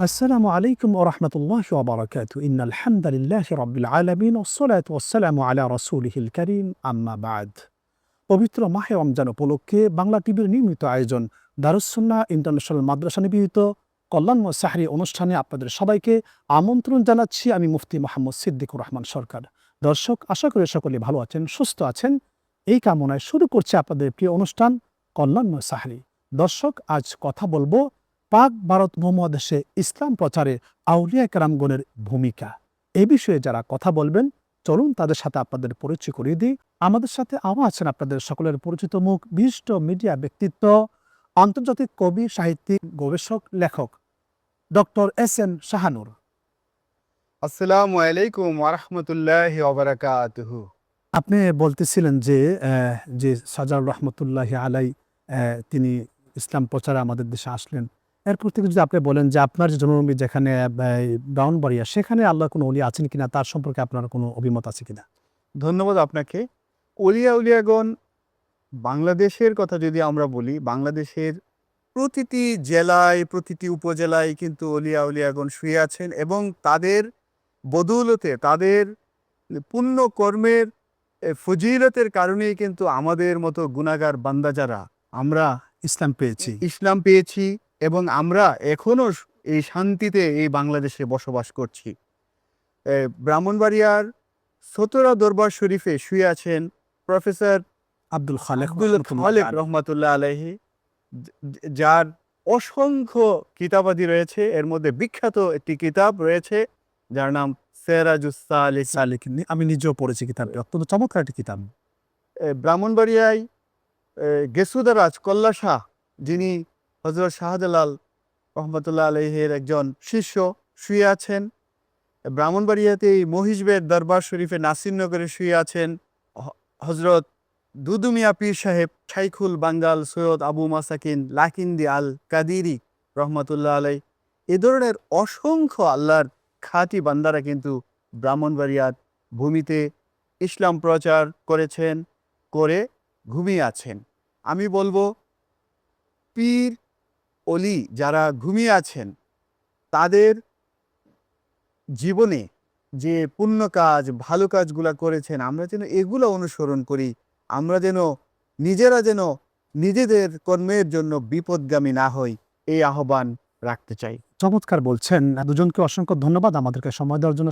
আসসালামু আলাইকুম ওয়া রাহমাতুল্লাহি ওয়া বারাকাতুহু। ইন্নাল হামদালিল্লাহি রাব্বিল আলামিন ওয়াস-সালাতু ওয়াস-সালামু আলা রাসূলিহিল কারীম, আম্মা বা'দ। পবিত্র মাহে রমজান উপলক্ষে বাংলা টিভির নিয়মিত আয়োজন দারুস সুন্নাহ ইন্টারন্যাশনাল মাদ্রাসা নিবেদিত কল্যাণময় সাহরি অনুষ্ঠানে আপনাদের সবাইকে আমন্ত্রণ জানাচ্ছি। আমি মুফতি মোহাম্মদ সিদ্দিকুর রহমান সরকার। দর্শক, আশা করি সকলে ভালো আছেন, সুস্থ আছেন। এই কামনায় শুরু করছি আপনাদের প্রিয় অনুষ্ঠান কল্যাণময় সাহরি। দর্শক, আজ কথা বলবো পাক ভারত উপমহাদেশে ইসলাম প্রচারে আউলিয়া কেরামগণের ভূমিকা। এই বিষয়ে যারা কথা বলবেন, চলুন তাদের সাথে আপনাদের পরিচয় করিয়ে দিই। আমাদের সাথে আরও আছেন আপনাদের সকলের পরিচিত মুখ, বিশিষ্ট মিডিয়া ব্যক্তিত্ব, আন্তর্জাতিক কবি, সাহিত্যিক, গবেষক, লেখক ডক্টর এস.এন. শাহানুর। আসসালামু আলাইকুম ওয়া রাহমাতুল্লাহি ওয়া বারাকাতুহু। আপনি বলতেছিলেন যে সাজাউর রহমতুল্লাহি আলাই তিনি ইসলাম প্রচারে আমাদের দেশে আসলেন। এরপর থেকে যদি আপনি বলেন যে আপনার যে জন্মভূমি যেখানে ব্রাহ্মণবাড়িয়া, সেখানে আল্লাহর কোনো ওলি আছেন কিনা, তার সম্পর্কে আপনার কোনো অভিমত আছে কিনা? ধন্যবাদ আপনাকে। উলিয়াগণ বাংলাদেশের কথা যদি আমরা বলি, বাংলাদেশের প্রতিটি জেলায়, প্রতিটি উপজেলায় কিন্তু উলিয়াগণ শুয়ে আছেন এবং তাদের বদৌলতে, তাদের পুণ্য কর্মের ফজিলতের কারণেই কিন্তু আমাদের মতো গুনাহগার বান্দা যারা আমরা ইসলাম পেয়েছি এবং আমরা এখনো এই শান্তিতে এই বাংলাদেশে বসবাস করছি। ব্রাহ্মণবাড়িয়ার সতরা দরবার শরীফে শুয়ে আছেন প্রফেসর আব্দুল খালেক রহমাতুল্লাহ আলাইহি, যার অসংখ্য কিতাবাদি রয়েছে। এর মধ্যে বিখ্যাত একটি কিতাব রয়েছে যার নাম সিরাজুস সালিকিন। আমি নিজেও পড়েছি কিতাবটি, অত্যন্ত চমৎকার একটি কিতাব। ব্রাহ্মণবাড়িয়ায় গেসুদারাজ কল্লা শাহ, যিনি হযরত শাহজালাল রহমতুল্লাহ আলাইহির একজন শিষ্য, শুয়ে আছেন। ব্রাহ্মণবাড়িয়াতে মহিষবের দরবার শরীফে নাসিরনগরে শুয়ে আছেন হজরত দুদুমিয়া পীর সাহেব, শাইখুল বাঙ্গাল সৈয়দ আবু মাসাকিন লাকিন্দি আল কাদিরি রহমতুল্লাহ আলাই। এ ধরনের অসংখ্য আল্লাহর খাঁটি বান্দারা কিন্তু ব্রাহ্মণবাড়িয়ার ভূমিতে ইসলাম প্রচার করেছেন, করে ঘুমিয়ে আছেন। আমি বলবো, পীর অলি যারা ঘুমিয়ে আছেন, তাদের জীবনে যে পুণ্য কাজ, ভালো কাজগুলা করেছেন, আমরা যেন এগুলো অনুসরণ করি। আমরা যেন নিজেদের কর্মের জন্য বিপদগামী না হই, এই আহ্বান রাখতে চাই। চমৎকার বলছেন। দুজনকে অসংখ্য ধন্যবাদ আমাদেরকে সময় দেওয়ার জন্য।